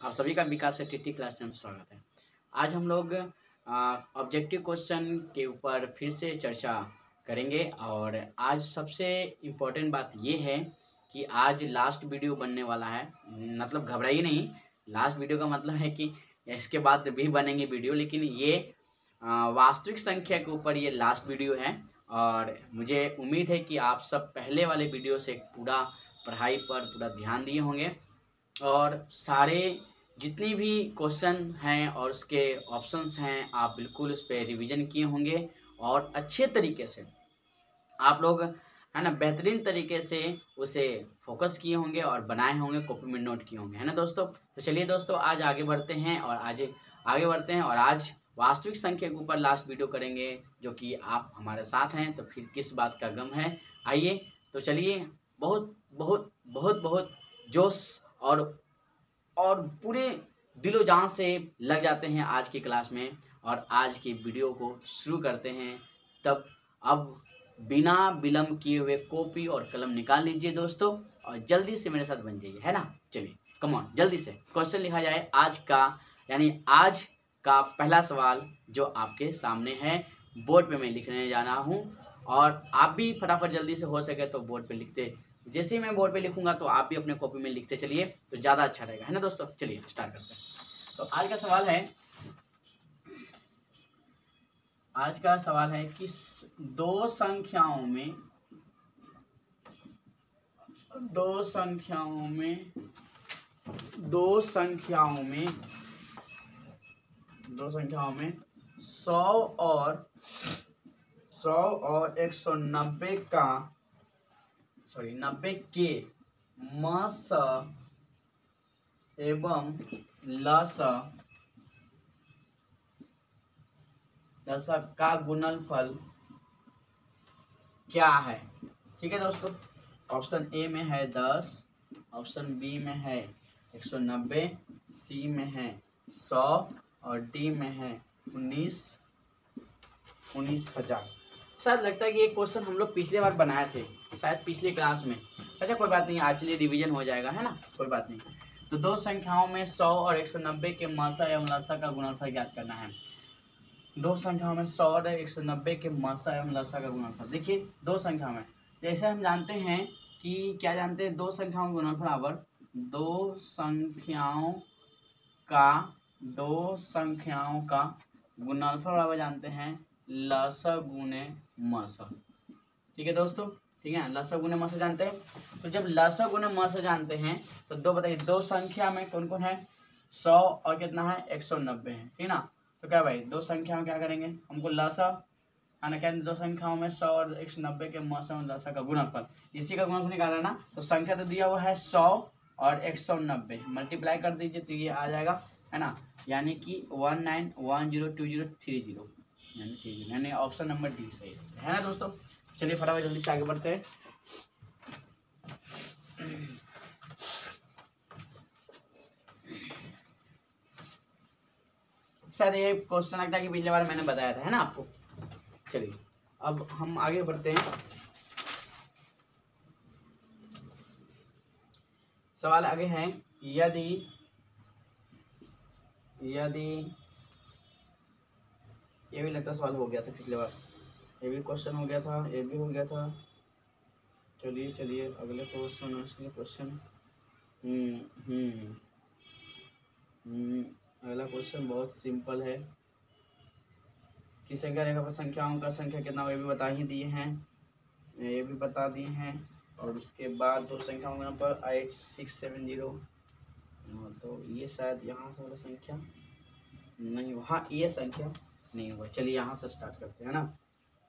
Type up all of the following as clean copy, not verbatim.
आप सभी का विकास से टीटी क्लास में स्वागत है। आज हम लोग ऑब्जेक्टिव क्वेश्चन के ऊपर फिर से चर्चा करेंगे और आज सबसे इम्पोर्टेंट बात ये है कि आज लास्ट वीडियो बनने वाला है। मतलब घबराइए नहीं, लास्ट वीडियो का मतलब है कि इसके बाद भी बनेंगे वीडियो, लेकिन ये वास्तविक संख्या के ऊपर ये लास्ट वीडियो है और मुझे उम्मीद है कि आप सब पहले वाले वीडियो से पूरा पढ़ाई पर पूरा ध्यान दिए होंगे और सारे जितनी भी क्वेश्चन हैं और उसके ऑप्शंस हैं आप बिल्कुल उस पर रिवीजन किए होंगे और अच्छे तरीके से आप लोग है ना बेहतरीन तरीके से उसे फोकस किए होंगे और बनाए होंगे, कॉपी में नोट किए होंगे, है ना दोस्तों। तो चलिए दोस्तों आज आगे बढ़ते हैं और आज वास्तविक संख्या के ऊपर लास्ट वीडियो करेंगे जो कि आप हमारे साथ हैं, तो फिर किस बात का गम है। आइए तो चलिए बहुत बहुत बहुत बहुत जोश और पूरे दिलो जान से लग जाते हैं आज की क्लास में और आज की वीडियो को शुरू करते हैं। तब अब बिना विलम्ब किए हुए कॉपी और कलम निकाल लीजिए दोस्तों और जल्दी से मेरे साथ बन जाइए, है ना। चलिए कम ऑन, जल्दी से क्वेश्चन लिखा जाए आज का, यानी आज का पहला सवाल जो आपके सामने है। बोर्ड पे मैं लिखने जा रहा हूँ और आप भी फटाफट जल्दी से हो सके तो बोर्ड पे लिखते, जैसे ही मैं बोर्ड पे लिखूंगा तो आप भी अपने कॉपी में लिखते चलिए तो ज़्यादा अच्छा रहेगा, है ना दोस्तों। चलिए स्टार्ट करते हैं। तो आज का सवाल है कि दो संख्याओं में 100 और 190 90 के मस एवं लस का गुणनफल क्या है। ठीक है दोस्तों, ऑप्शन ए में है 10, ऑप्शन बी में है 190, सी में है 100 और डी में है 19,000। शायद लगता है कि ये क्वेश्चन हम लोग पिछले बार बनाए थे, शायद पिछले क्लास में। अच्छा कोई बात नहीं, आज चलिए रिवीजन हो जाएगा, है ना, कोई बात नहीं। तो दो संख्याओं में 100 और 190 के मसा एवं लसा का गुणनफल ज्ञात करना है। दो संख्याओं में 100 और 190 के मसा एवं लसा का गुणनफल। देखिए दो संख्या में जैसे हम जानते हैं कि क्या जानते हैं, दो संख्याओं का गुणनफल बराबर दो संख्याओं का गुणनफल बराबर जानते हैं लसा गुणे मसा। ठीक है दोस्तों, ठीक है, लसा गुणे मसा जानते हैं। तो जब लसा गुणे मसा जानते हैं तो दो बताइए, दो संख्या में कौन कौन है, 100 और कितना है 190 है, ठीक ना। तो क्या भाई दो संख्या में क्या करेंगे, हमको लसा आना क्या, दो संख्याओं में 100 और 190 के मसा और लसा का गुणनफल, इसी का गुणनफल निकालना ना। तो संख्या तो दिया हुआ है 100 और 190, मल्टीप्लाई कर दीजिए तो ये आ जाएगा, है ना, यानी कि 19102030, यानी ऑप्शन नंबर डी सही है ना दोस्तों। चलिए फटाफट जल्दी से आगे बढ़ते हैं। शायद ये क्वेश्चन लगता है कि पिछले बार मैंने बताया था, है ना आपको। चलिए अब हम आगे बढ़ते हैं। सवाल आगे है, यदि ये भी लगता सवाल हो गया था पिछले बार, ये भी क्वेश्चन हो गया था, ये भी हो गया था। चलिए अगले क्वेश्चन अगला क्वेश्चन बहुत सिंपल है कि संख्या रेखा पर संख्याओं का संख्या कितना, ये भी बता ही दिए हैं, ये भी बता दिए हैं। और उसके बाद दो संख्याओं का नंबर 8670, तो ये शायद यहाँ से वाला संख्या नहीं हुआ, हाँ ये संख्या नहीं हुआ। चलिए यहाँ से स्टार्ट करते हैं ना।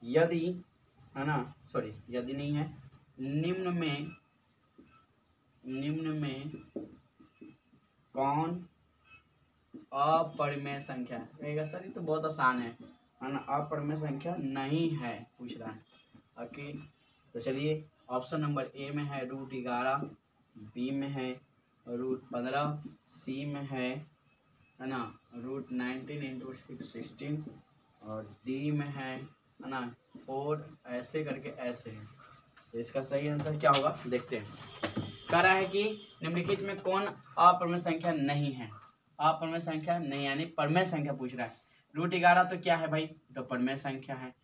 यदि, है ना, सॉरी यदि नहीं है, निम्न में कौन अपरिमेय संख्या है। सर ये तो बहुत आसान है ना, अपरिमेय संख्या नहीं है पूछ रहा है। ओके तो चलिए ऑप्शन नंबर ए में है √11, बी में है √15, सी में है ना √19 × 616 और डी में है ना 4, ऐसे करके ऐसे है। तो इसका सही आंसर क्या होगा देखते हैं। कह रहा है कि निम्नलिखित में कौन अपरिमेय संख्या नहीं है। अपरमेय संख्या नहीं, यानी परमेय संख्या पूछ रहा है। √11 तो क्या है भाई, तो परमेय संख्या है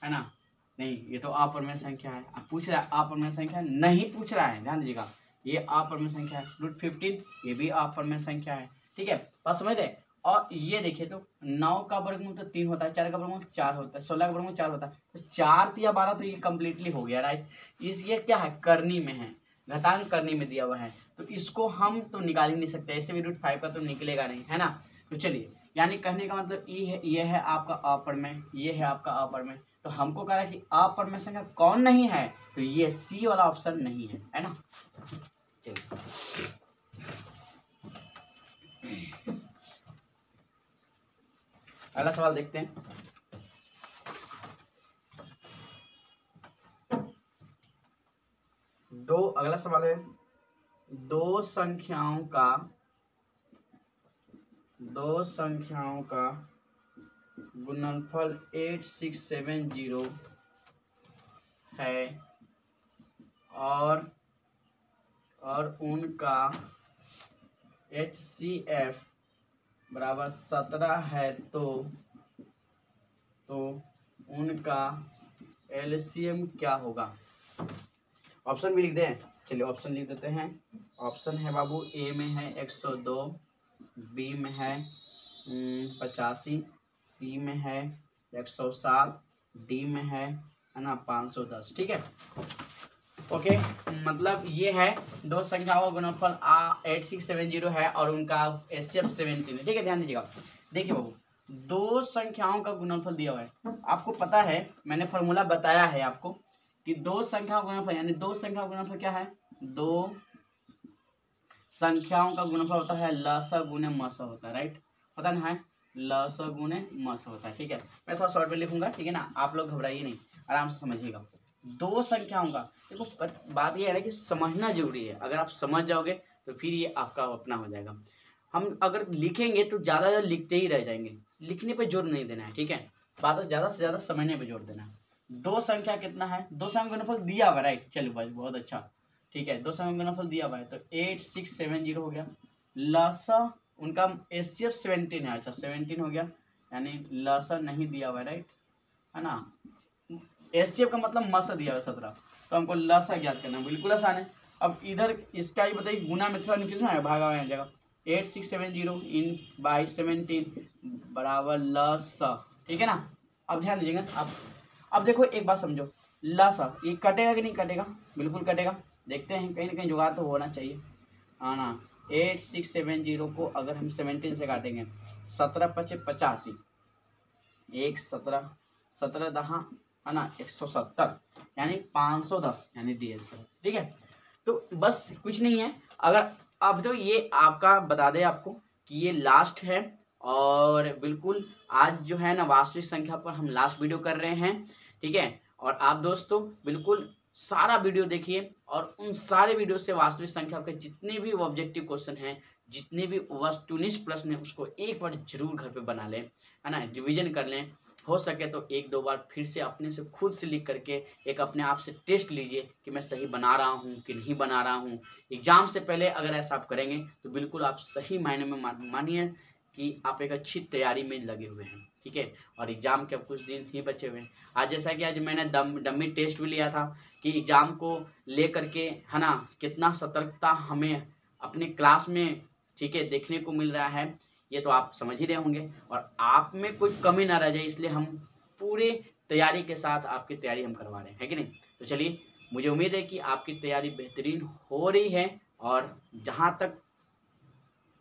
ना, नहीं ये तो अपरमेय संख्या है। अब पूछ रहा है अपरमेय संख्या नहीं पूछ रहा है, ध्यान दीजिएगा, ये अपरमेय संख्या है। √15 ये भी अपरमेय संख्या है, ठीक है, बात समझ रहे। और ये देखिए तो 9 का वर्गमूल तो 3 होता है, 4 का वर्गमूल 4 होता है, 16 का वर्गमूल 4 होता है, तो 4 या 12 तो ये कम्प्लीटली हो गया, राइट। इस ये क्या है, करनी में है, घातांक करनी में दिया हुआ है, तो इसको हम तो निकाल ही नहीं सकते, ऐसे भी √5 का तो निकलेगा नहीं, है ना। तो चलिए, यानी कहने का मतलब ये है आपका अपरमेय, ये है आपका अपरमेय। तो हमको कह रहा है कि अपरमेय संख्या कौन नहीं है, तो ये सी वाला ऑप्शन नहीं है ना। चलिए अगला सवाल देखते हैं। अगला सवाल है, दो संख्याओं का गुणनफल 8670 है और उनका HCF बराबर 17 है, तो उनका LCM क्या होगा। ऑप्शन भी लिख दें, चलिए ऑप्शन लिख देते हैं। ऑप्शन है बाबू, ए में है 102, बी में है 85, सी में है 107, डी में है ना 510, ठीक है। ओके, मतलब ये है दो संख्याओं का गुणनफल 8670 है और उनका HCF 17 है, ठीक है, ध्यान दीजिएगा। देखिए बाबू, दो संख्याओं का गुणनफल दिया हुआ है, आपको पता है मैंने फॉर्मूला बताया है आपको कि दो संख्याओं का गुणनफल, यानी दो संख्याओं का गुणनफल क्या है, दो संख्याओं का गुणनफल होता है लसा गुने मसा होता है, राइट, पता ना है, लसा गुने मसा होता है, ठीक है। मैं थोड़ा शॉर्ट में लिखूंगा, ठीक है ना, आप लोग घबराइए नहीं, आराम से समझिएगा। दो संख्याओं का, देखो बात यह है ना कि समझना जरूरी है, अगर आप समझ जाओगे तो फिर ये आपका अपना हो जाएगा। हम अगर लिखेंगे तो ज़्यादा लिखते ही रह जाएंगे, लिखने पे जोर नहीं देना है, ठीक है, बात ज़्यादा से ज़्यादा समझने पे जोर देना है। दो संख्या कितना है, दो संख्या गुणनफल दिया हुआ, राइट, चलो भाई बहुत अच्छा, ठीक है, दो संख्या गुणनफल दिया हुआ है, तो 8670 हो गया। लसा उनका HCF 17 है, अच्छा 17 हो गया, यानी लसा नहीं दिया हुआ है, राइट, है ना। HCF का मतलब मसा दिया हुआ 17, तो हमको लसा ज्ञात करना बिल्कुल आसान है। अब इधर इसका ही बताइए, गुना में थोड़ा कितना है, भागा हुआ जगह 8670 इन बाई 17 बराबर लसा, ठीक है ना। अब ध्यान दीजिएगा, अब देखो एक बात समझो, लसा ये कटेगा कि नहीं कटेगा, बिल्कुल कटेगा, देखते हैं कहीं ना कहीं जुगाड़ तो होना चाहिए, हाँ ना। 8670 को अगर हम 17 से काटेंगे, 17 × 5 = 85, 17 दहा है ना 170, यानी 510, यानी DL से, ठीक है। तो बस कुछ नहीं है, अगर अब तो ये आपका बता दें आपको कि ये लास्ट है, और बिल्कुल आज जो है ना वास्तविक संख्या पर हम लास्ट वीडियो कर रहे हैं, ठीक है। और आप दोस्तों बिल्कुल सारा वीडियो देखिए, और उन सारे वीडियो से वास्तविक संख्या के जितने भी ऑब्जेक्टिव क्वेश्चन हैं, जितने भी वस्तुनिष्ठ प्रश्न है, उसको एक बार जरूर घर पे बना लें, है ना, रिविजन कर लें, हो सके तो एक दो बार फिर से अपने से खुद से लिख करके एक अपने आप से टेस्ट लीजिए कि मैं सही बना रहा हूँ कि नहीं बना रहा हूँ। एग्जाम से पहले अगर ऐसा आप करेंगे तो बिल्कुल आप सही मायने में मानिए कि आप एक अच्छी तैयारी में लगे हुए हैं, ठीक है। और एग्जाम के अब कुछ दिन ही बचे हुए हैं। आज जैसा कि आज मैंने डमी टेस्ट भी लिया था कि एग्जाम को ले करके, है ना, कितना सतर्कता हमें अपने क्लास में, ठीक है, देखने को मिल रहा है, ये तो आप समझ ही रहे होंगे, और आप में कोई कमी ना रह जाए, इसलिए हम पूरे तैयारी के साथ आपकी तैयारी हम करवा रहे हैं, है कि नहीं। तो चलिए, मुझे उम्मीद है कि आपकी तैयारी बेहतरीन हो रही है, और जहाँ तक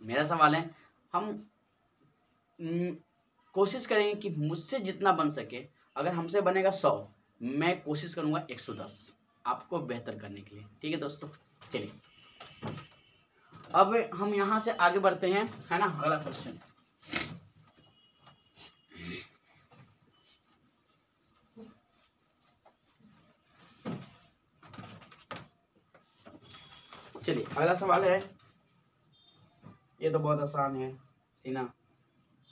मेरा सवाल है, हम कोशिश करेंगे कि मुझसे जितना बन सके, अगर हमसे बनेगा 100, मैं कोशिश करूँगा 110 आपको बेहतर करने के लिए, ठीक है दोस्तों। चलिए अब हम यहाँ से आगे बढ़ते हैं, है ना, अगला क्वेश्चन। चलिए अगला सवाल है, ये तो बहुत आसान है, ठीक ना।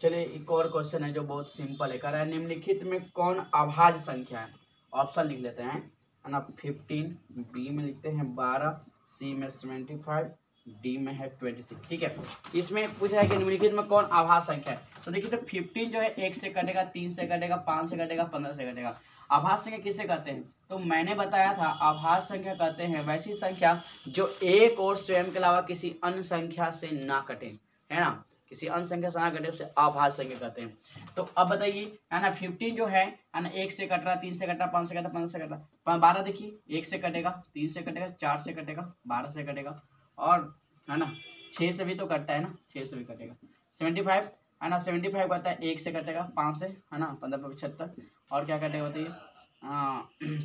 चलिए एक और क्वेश्चन है जो बहुत सिंपल है, कह रहा है निम्नलिखित में कौन अभाज्य संख्या है। ऑप्शन लिख लेते हैं, है ना, 15, बी में लिखते हैं 12, सी में 75, डी में है 23, ठीक है। इसमें पूछा है कि निम्नलिखित में कौन आभास संख्या है। तो देखिए तो 15 जो है 1 से कटेगा, 3 से कटेगा, 5 से कटेगा, 15 से कटेगा। आभास संख्या किसे कहते हैं? तो मैंने बताया था आभास संख्या कहते हैं वैसी संख्या जो एक और स्वयं के अलावा किसी अन्य संख्या से ना कटे, है ना, किसी अन्य संख्या से ना कटे उसे आभास संख्या कहते हैं। तो अब बताइए, है ना, 15 जो है ना, 1 से कट रहा, 3 से कट रहा, 5 से कट रहा, 15 से कट रहा। 12 देखिए 1 से कटेगा, 3 से कटेगा, 4 से कटेगा, 12 से कटेगा, और है ना 6 से भी तो कटता है ना, 6 से भी कटेगा। 75 है ना, 75 कहता है 1 से कटेगा, 5 से, है ना, 15 पे 75, और क्या कटेगा बताइए,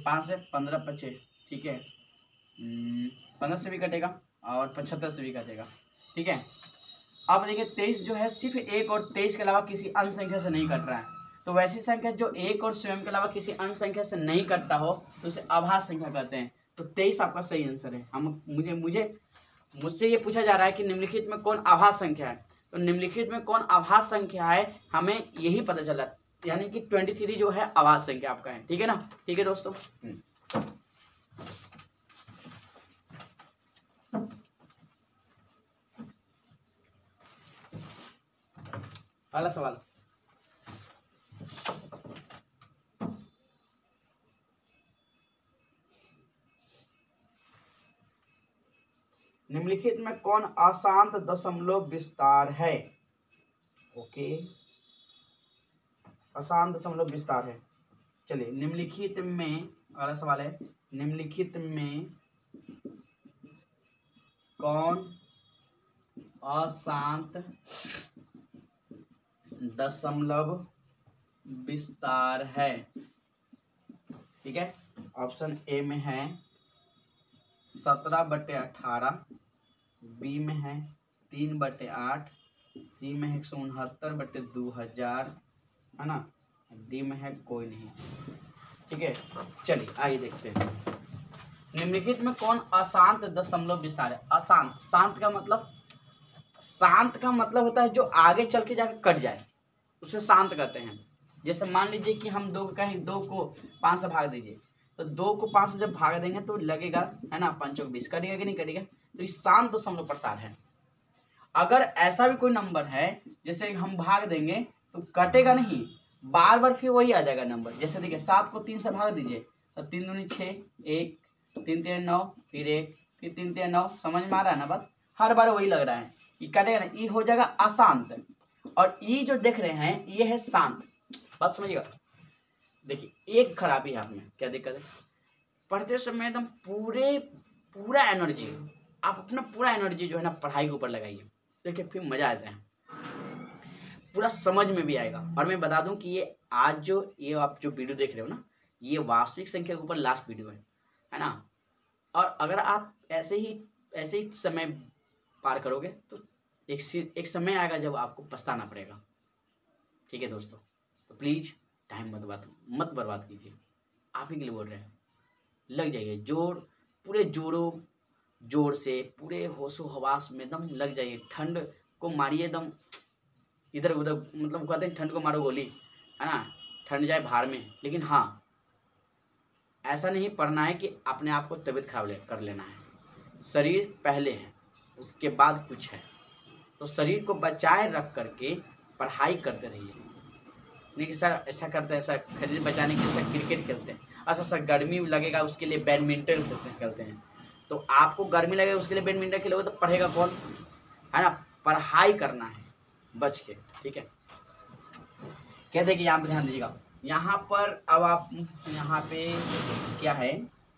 5 से 15 25, ठीक है, 15 से भी कटेगा और 75 से भी कटेगा, ठीक है। अब देखिए 23 जो है सिर्फ 1 और 23 के अलावा किसी अन्य संख्या से नहीं कट रहा है। तो वैसी संख्या जो 1 और स्वयं के अलावा किसी अन्य संख्या से नहीं कटता हो तो उसे आभास संख्या कहते हैं। तो 23 आपका सही आंसर है। हम मुझसे ये पूछा जा रहा है कि निम्नलिखित में कौन आभास संख्या है। तो निम्नलिखित में कौन आभास संख्या है हमें यही पता चला, यानी कि 23 जो है आभास संख्या आपका है, ठीक है ना। ठीक है दोस्तों, पहला सवाल, निम्नलिखित में कौन अशांत दशमलव विस्तार है। ओके, अशांत दशमलव विस्तार है। चलिए, निम्नलिखित में अगला सवाल है, निम्नलिखित में कौन अशांत दशमलव विस्तार है। ठीक है, ऑप्शन ए में है 17/18, बी में है 3/8, सी में है 169/2000, है ना, डी में है कोई नहीं। ठीक है, चलिए आइए देखते हैं निम्नलिखित में कौन अशांत दशमलव विस्तार है। अशांत, शांत का मतलब होता है जो आगे चल के जाकर कट जाए, उसे शांत कहते हैं। जैसे मान लीजिए कि हम 2 को 5 से भाग दीजिए, तो 2 को 5 से जब भाग देंगे तो लगेगा, है ना, 5 चौक 20, कटेगा कि नहीं कटेगा। तो ये शांत दशमलव प्रसार है। अगर ऐसा भी कोई नंबर है जैसे हम भाग देंगे तो कटेगा नहीं, बार बार फिर वही आ जाएगा नंबर। जैसे देखिए 7 को 3 से भाग दीजिए तो 3 दूनी 6, 1, 3 3 9, फिर 1, फिर 3 3 9, समझ में आ रहा है ना बात। हर बार वही लग रहा है, ये कटेगा ना, ये हो जाएगा अशांत। और ये जो देख रहे हैं ये है शांत। बात समझिएगा। देखिए एक खराबी है आप में, क्या दिक्कत है, पढ़ते समय एकदम पूरा एनर्जी, आप अपना पूरा एनर्जी जो है ना पढ़ाई के ऊपर लगाइए, देखिए फिर मजा आता है, पूरा समझ में भी आएगा। और मैं बता दूं कि ये आज जो ये आप जो वीडियो देख रहे हो ना, ये वास्तविक संख्या के ऊपर लास्ट वीडियो है ना। और अगर आप ऐसे ही समय पार करोगे तो एक समय आएगा जब आपको पछताना पड़ेगा। ठीक है दोस्तों, तो प्लीज टाइम मत बर्बाद कीजिए, आप ही के लिए बोल रहे हैं। लग जाइए पूरे जोर से, पूरे होशो हवास में एकदम लग जाइए, ठंड को मारिए एकदम इधर उधर, मतलब कहते हैं ठंड को मारो गोली, है ना, ठंड जाए बाहर में। लेकिन हाँ, ऐसा नहीं पढ़ना है कि अपने आप को तबीयत खराब कर लेना है। शरीर पहले है, उसके बाद कुछ है। तो शरीर को बचाए रख करके पढ़ाई करते रहिए। नहीं कि सर ऐसा करते हैं, सर शरीर बचाने के लिए सर क्रिकेट खेलते हैं, अच्छा सर गर्मी लगेगा उसके लिए बैडमिंटन खेलते हैं। तो आपको गर्मी लगेगा उसके लिए बैडमिंटन खेलोगे तो पढ़ेगा कौन, है ना। पढ़ाई करना है बच के, ठीक है। कहते कि यहाँ पे ध्यान दीजिएगा, यहाँ पर अब आप यहाँ पे क्या है,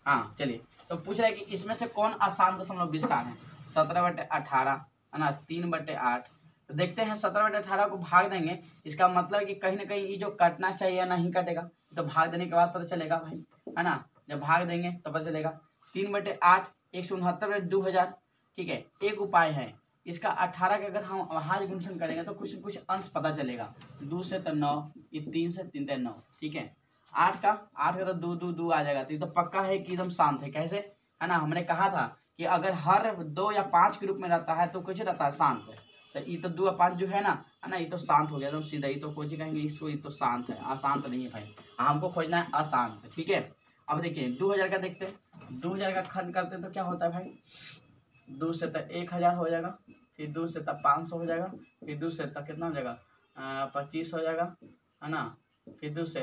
हाँ चलिए, तो पूछ रहा है कि इसमें से कौन अशांत दशमलव विस्तार है। 17/18, है ना, 3/8। तो देखते हैं 17/18 को भाग देंगे, इसका मतलब कि कहीं ना कहीं ये जो कटना चाहिए या नहीं कटेगा, तो भाग देने के बाद पता चलेगा भाई, है ना। जब भाग देंगे तो पता चलेगा 3/8 169/2000। ठीक है, एक उपाय है इसका, 18 का अगर हम अभाज्य गुणनखंड करेंगे तो कुछ कुछ अंश पता चलेगा। 2 से तो 9, ये 3 से 3 3 9, ठीक है। 8 का तो 2 2 2 आ जाएगा। तो ये तो पक्का है कि एकदम शांत है। कैसे, है ना, हमने कहा था कि अगर हर 2 या 5 के रूप में रहता है तो कुछ रहता है शांत है। तो ये तो 2 या 5 जो है ना, ये तो शांत हो गया एकदम सीधा। ये तो कोई कहेंगे इसको ये तो शांत है, अशांत नहीं है भाई, हमको खोजना है अशांत। ठीक है, अब देखिए 2000 का देखते हैं, 2000 का खंड करते हैं तो क्या होता है भाई, 2 से तक 1000 हो जाएगा, फिर 2 से तक 500 हो जाएगा, फिर 2 से तक कितना हो जाएगा 25 हो जाएगा, है ना, फिर 2 से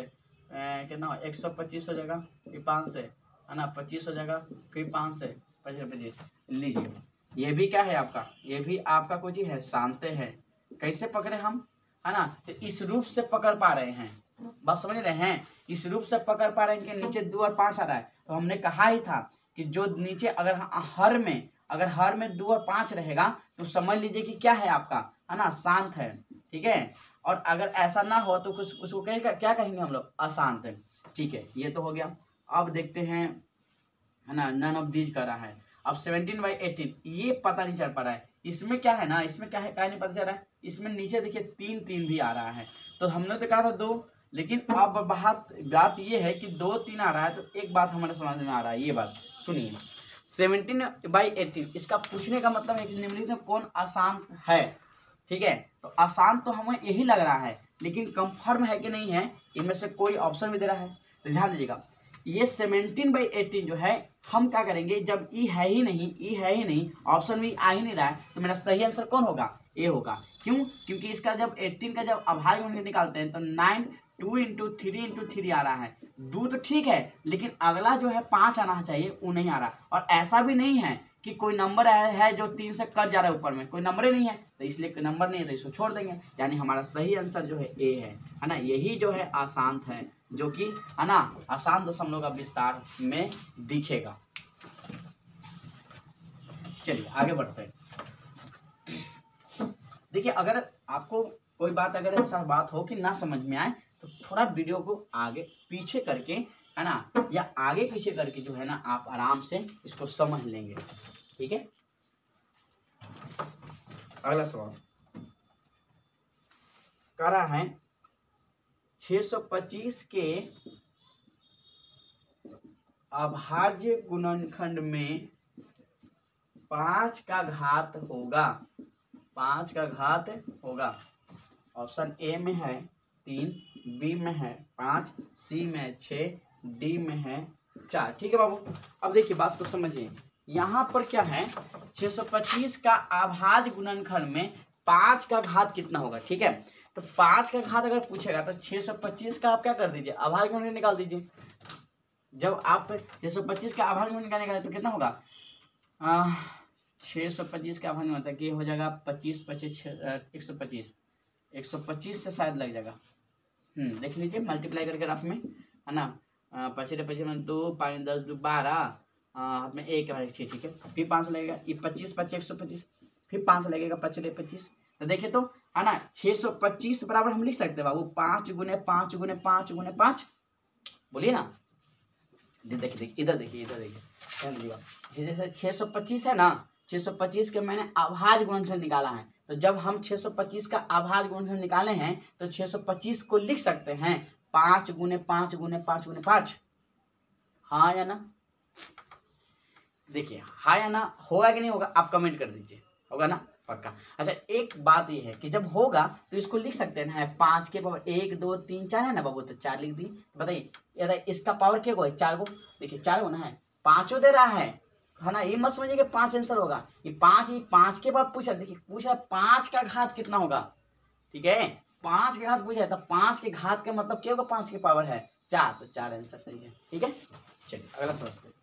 कितना 125 हो जाएगा, फिर 5 से है ना 25 हो जाएगा, फिर 5 से 25। लीजिए ये भी क्या है आपका, ये भी आपका कुछ ही है, शांत है। कैसे पकड़े हम, है ना, तो इस रूप से पकड़ पा रहे हैं, बात समझ रहे हैं, इस रूप से पकड़ पा रहे हैं कि नीचे 2 और 5 आ रहा है। तो हमने कहा ही था कि जो नीचे अगर हर में 2 और 5 रहेगा तो समझ लीजिए कि क्या है आपका, है ना, शांत है, ठीक है। और अगर ऐसा ना हो तो कुछ उसको क्या कहेंगे हम लोग, अशांत है, ठीक है। ये तो हो गया। अब देखते हैं, है ना, नन ऑफ दीज कर रहा है। अब 17/18 ये पता नहीं चल पा रहा है, इसमें क्या है ना, इसमें क्या है, क्या नहीं पता चल रहा है, इसमें नीचे देखिए 3 भी आ रहा है। तो हमने तो कहा था 2, लेकिन अब बात ये है कि 2 3 आ रहा है। तो एक बात हमारे समझ में आ रहा है, ये बात सुनिए, 17/18 इसका पूछने का मतलब है कि निम्नलिखित में कौन अशांत है, ठीक है। तो अशांत तो हमें यही लग रहा है, लेकिन कंफर्म है कि नहीं है, इनमें से कोई ऑप्शन भी दे रहा है। तो ध्यान दीजिएगा, ये 17/18 जो है, हम क्या करेंगे, जब ई है ही नहीं, ऑप्शन में आ ही नहीं रहा है, तो मेरा सही आंसर कौन होगा, ए होगा। क्यों, क्योंकि इसका जब 18 का जब अभाज्य गुणनखंड निकालते हैं तो 9 2 इंटू 3 आ रहा है। 2 तो ठीक है, लेकिन अगला जो है 5 आना चाहिए, वो नहीं आ रहा। और ऐसा भी नहीं है कि कोई नंबर है जो 3 से कट जा रहा है, ऊपर में कोई नंबर ही नहीं है, तो इसलिए कोई नंबर नहीं है तो इसको छोड़ देंगे। यानी हमारा सही आंसर जो है ए है ना, यही जो है अशांत है, जो कि है ना अशांत दशमलव का विस्तार में दिखेगा। चलिए आगे बढ़ते हैं। देखिए, अगर आपको कोई बात, अगर ऐसा बात हो कि ना समझ में आए, तो थोड़ा वीडियो को आगे पीछे करके, है ना, या आगे पीछे करके जो है ना, आप आराम से इसको समझ लेंगे, ठीक है। अगला सवाल कह रहा है 625 के अभाज्य गुणनखंड में 5 का घात होगा। ऑप्शन ए में है 3, बी में है 5, सी में 6, डी में है 4। ठीक है बाबू, अब देखिए बात को समझिए, यहाँ पर क्या है, 625 का अभाज्य गुणनखंड में 5 का घात कितना होगा, ठीक है। तो 5 का घात अगर पूछेगा तो 625 का आप क्या कर दीजिए, अभाज्य गुणनखंड निकाल दीजिए। जब आप 625 का अभाज्य गुणनखंड निकालें तो कितना होगा, 625 का अभाज्य होता है कि हो जाएगा 25 25 125, 125 से शायद लग जाएगा। देख लीजिए मल्टीप्लाई करके रफ में, है ना, 25 में 2 5 10 2 12 में 1 6, ठीक है। फिर 5 लगेगा, ये 25 25 125, फिर 5 लगेगा 25 25। तो देखिए तो, है ना, 625 बराबर हम लिख सकते हैं बाबू 5 गुने 5 गुने 5 गुने 5, बोलिए ना। देखिए इधर देखिए जैसे 625 है ना, 625 के मैंने अभाज्य गुणनखंड निकाला है। तो जब हम 625 का अभाज्य गुणनखंड निकाले हैं तो 625 को लिख सकते हैं 5 गुने 5 गुने 5 गुने 5। हाँ या ना, देखिए हाँ या ना, होगा कि नहीं होगा आप कमेंट कर दीजिए, होगा ना पक्का। अच्छा एक बात ये है कि जब होगा तो इसको लिख सकते हैं ना, 5 के पावर 1 2 3 4 है ना बाबू, तो 4 लिख दी। बताइए इसका पावर क्या है, 4 को, देखिए 4 को ना है, 5 दे रहा है ना, ये मत समझिए कि 5 आंसर होगा, ये 5 के बाद पूछा, देखिए पूछा 5 का घात कितना होगा, ठीक है, 5 के घात पूछा है, तो 5 के घात का मतलब क्या होगा, 5 की पावर है 4, तो 4 आंसर सही है, ठीक है। चलिए अगला समझते हैं।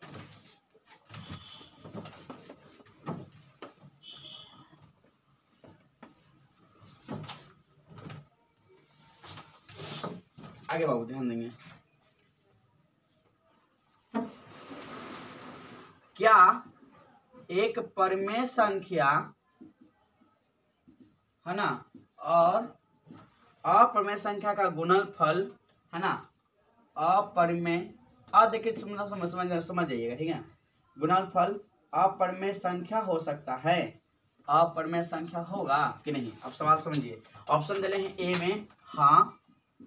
आगे बाबू ध्यान देंगे, क्या एक परिमेय संख्या, है ना, और अपरिमेय संख्या का गुणनफल, है ना, अपरिमेय, देखिए समझ जाइएगा, ठीक है। गुणनफल अपरिमेय संख्या हो सकता है, अपरिमेय संख्या होगा कि नहीं। अब सवाल समझिए, ऑप्शन दे रहे हैं, ए में हाँ,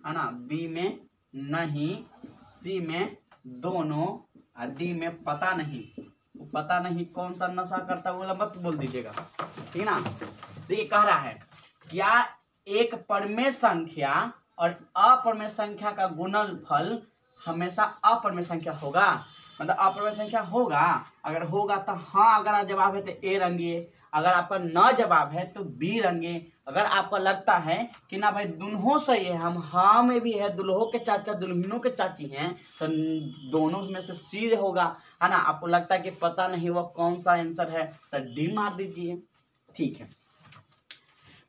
है ना, बी में नहीं, सी में दोनों, और डी में पता नहीं। पता नहीं कौन सा नशा करता वो मत बोल दीजिएगा, ठीक ना। देखिए कह रहा है क्या एक परिमेय संख्या और अपरिमेय संख्या का गुणनफल हमेशा अपरिमेय संख्या होगा, मतलब अपरिमेय संख्या होगा अगर होगा तो हाँ, अगर जवाब है तो ए रंगिए, अगर आपका न जवाब है तो बी रंगे। अगर आपको लगता है कि ना भाई दोनों सही है, हम हाँ में भी है, दुल्हों के चाचा दुल्हनों के चाची हैं, तो दोनों में से सी होगा, है ना। आपको लगता है कि पता नहीं वो कौन सा आंसर है, तो डी मार दीजिए। ठीक है,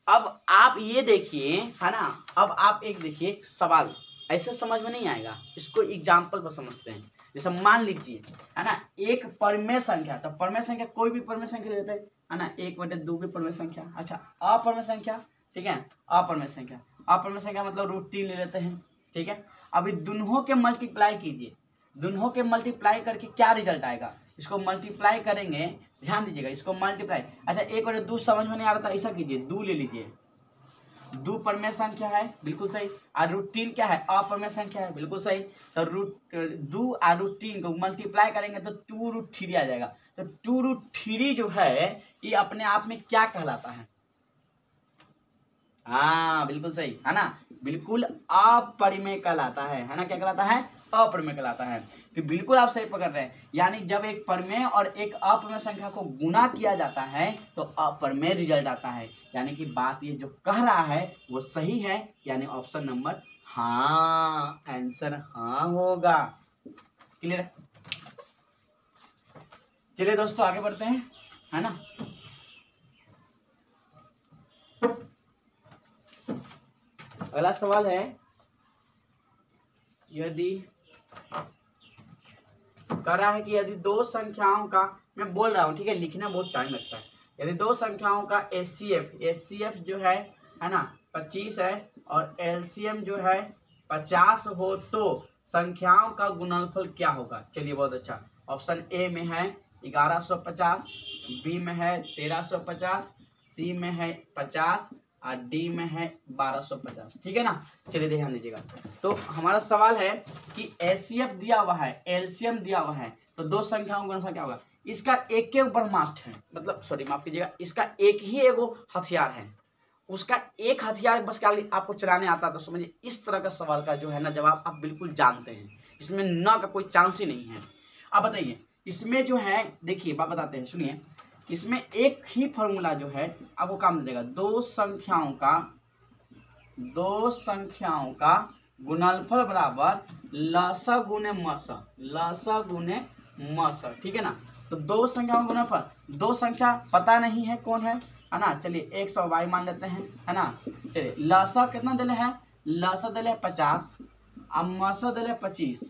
अब आप ये देखिए, है ना, अब आप एक देखिए सवाल, ऐसे समझ में नहीं आएगा, इसको एग्जाम्पल पर समझते हैं। जैसे मान लीजिए, है ना, एक परमेय संख्या, तो परमेय संख्या कोई भी परमेय संख्या लेते हैं, है ना, 1/2 भी परमेय संख्या। अच्छा, अपरमेय संख्या, ठीक है, अपरमेय संख्या, अपरमेय संख्या मतलब √3 ले लेते हैं। ठीक है, अभी दोनों के मल्टीप्लाई कीजिए, दोनों के मल्टीप्लाई करके क्या रिजल्ट आएगा, इसको मल्टीप्लाई करेंगे, ध्यान दीजिएगा, इसको मल्टीप्लाई। अच्छा, 1/2 समझ में नहीं आ रहा था, ऐसा कीजिए, 2 ले लीजिए, 2 परमेय संख्या है, बिल्कुल सही, और √3 क्या है, अपरमेय संख्या है, बिल्कुल सही। तो 2 और √3 को मल्टीप्लाई करेंगे तो 2√3 आ जाएगा। तो 2√3 जो है ये अपने आप में क्या कहलाता है, हाँ बिल्कुल सही, है ना, बिल्कुल अपरिमेय कहलाता है ना, क्या कहलाता है, अपरिमेय कहलाता है। तो बिल्कुल आप सही पकड़ रहे हैं, यानी जब एक परमेय और एक अपरिमेय संख्या को गुना किया जाता है तो अपरिमेय रिजल्ट आता है, यानी कि बात ये जो कह रहा है वो सही है, यानी ऑप्शन नंबर हाँ, आंसर हाँ होगा। क्लियर है? चलिए दोस्तों आगे बढ़ते हैं, है ना। अगला सवाल है, यदि कह रहा है कि यदि दो संख्याओं का, मैं बोल रहा हूँ ठीक है, लिखना बहुत टाइम लगता है, यदि दो संख्याओं का एचसीएफ जो है ना 25 है, और एलसीएम जो है 50 हो तो संख्याओं का गुणनफल क्या होगा। चलिए बहुत अच्छा, ऑप्शन ए में है 1150, बी में है 1350, सी में है 50 और डी में है 1250। ठीक है ना, चलिए ध्यान दीजिएगा। तो हमारा सवाल है कि एचसीएफ दिया हुआ है, एलसीएम दिया हुआ है, तो दो संख्याओं का गुणनफल क्या होगा। इसका एक ब्रह्मास्त्र है, मतलब सॉरी माफ कीजिएगा, इसका एक ही एगो हथियार है, उसका एक हथियार बस क्या आपको चलाने आता है, तो समझिए इस तरह का सवाल का जो है ना जवाब आप बिल्कुल जानते हैं, इसमें न का कोई चांस ही नहीं है। अब बताइए इसमें जो है, देखिए बात बताते हैं, सुनिए, इसमें एक ही फॉर्मूला जो है आपको काम दे देगा, दो संख्याओं का गुणनफल बराबर लसा गुने मसा, ठीक है ना। तो दो संख्याओं का गुणनफल, दो संख्या पता नहीं है कौन है ना, चलिए 100 मान लेते हैं, है ना। चलिए लसा कितना दिले है, लसा दिले 50, अब मसा दिले 25,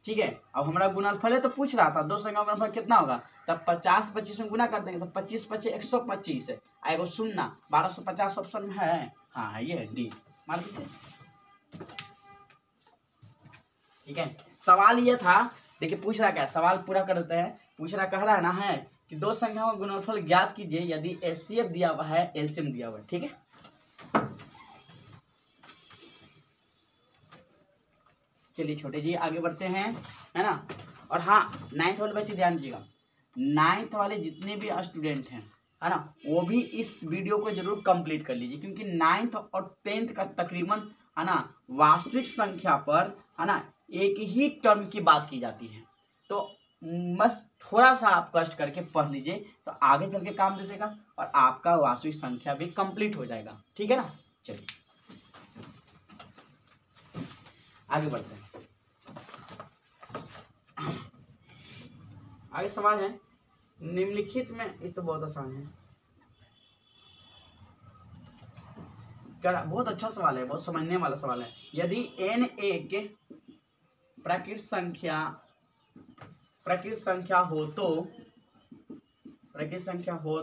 ठीक है। अब हमारा गुणनफल है तो पूछ रहा था दो संख्याओं का गुणनफल कितना होगा, तब 50 25 में गुना कर देंगे तो 25 25 125 है, आएगा शून्य, 1250 ऑप्शन में है, हाँ ये डी मार दीजिए। ठीक है, सवाल ये था, देखिए पूछ रहा क्या, सवाल पूरा कर देते हैं, पूछ रहा कह रहा है ना है कि दो संख्याओं का गुणनफल ज्ञात कीजिए यदि एचसीएफ दिया हुआ है, एलसीएम दिया हुआ है। ठीक है, चलिए छोटे जी आगे बढ़ते हैं, है ना। और हाँ 9th वाले बच्चे ध्यान दीजिएगा, 9th वाले जितने भी स्टूडेंट हैं, है ना, वो भी इस वीडियो को जरूर कंप्लीट कर लीजिए, क्योंकि 9th और 10th का तकरीबन, है ना, वास्तविक संख्या पर, है ना, एक ही टर्म की बात की जाती है। तो बस थोड़ा सा आप कष्ट करके पढ़ लीजिए तो आगे चल के काम दे देगा और आपका वास्तविक संख्या भी कंप्लीट हो जाएगा। ठीक है ना, चलिए आगे बढ़ते हैं। आगे सवाल है, निम्नलिखित में, ये तो बहुत आसान है, क्या बहुत अच्छा सवाल है, बहुत समझने वाला सवाल है। यदि n एक प्राकृत संख्या हो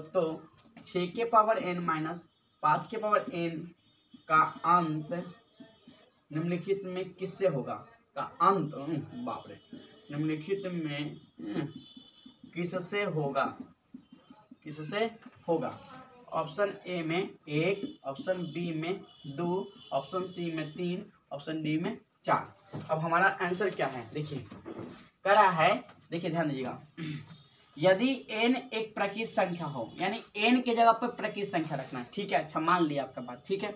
तो 6 के पावर n माइनस 5 के पावर n का अंत निम्नलिखित में किससे होगा, का अंत बाप रे, निम्नलिखित में किससे होगा। ऑप्शन ए में 1, ऑप्शन बी में 2, ऑप्शन सी में 3, ऑप्शन डी में 4। अब हमारा आंसर क्या है, देखिए कह रहा है, देखिए ध्यान दीजिएगा, यदि n एक प्राकृत संख्या हो, यानी n के जगह पर प्राकृत संख्या रखना है। ठीक है, अच्छा मान लिया आपका बात, ठीक है।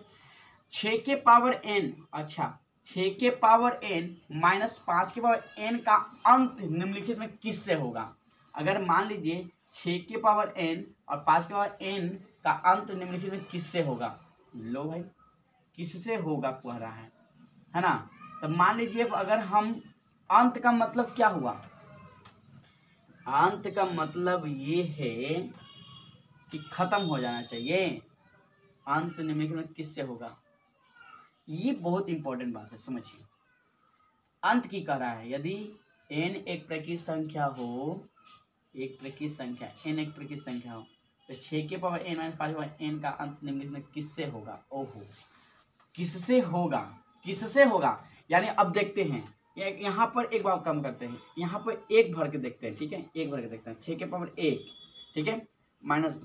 6 के पावर n, अच्छा 6 के पावर n माइनस 5 के पावर n का अंत निम्नलिखित में किससे होगा। अगर मान लीजिए 6 के पावर n और 5 के पावर n का अंत निम्नलिखित में किससे होगा, लो भाई किससे होगा कह रहा है ना। तो मान लीजिए अगर हम अंत का मतलब क्या हुआ, अंत का मतलब ये है कि खत्म हो जाना चाहिए, अंत निम्नलिखित में किससे होगा, ये बहुत इंपॉर्टेंट बात है समझिए। अंत की कह रहा है यदि n एक प्रकृत संख्या हो, एक प्रकृत संख्या n एक प्रकृत संख्या हो तो 6 के power n minus 5 power n का अंत निम्नलिखित में किससे होगा, ओहो किससे होगा, किससे होगा। यानी अब देखते हैं यहाँ पर एक बात कम करते हैं, यहाँ पर एक भर के देखते हैं, ठीक है एक भर के देखते हैं। 6 के पावर 1 ठीक है माइनस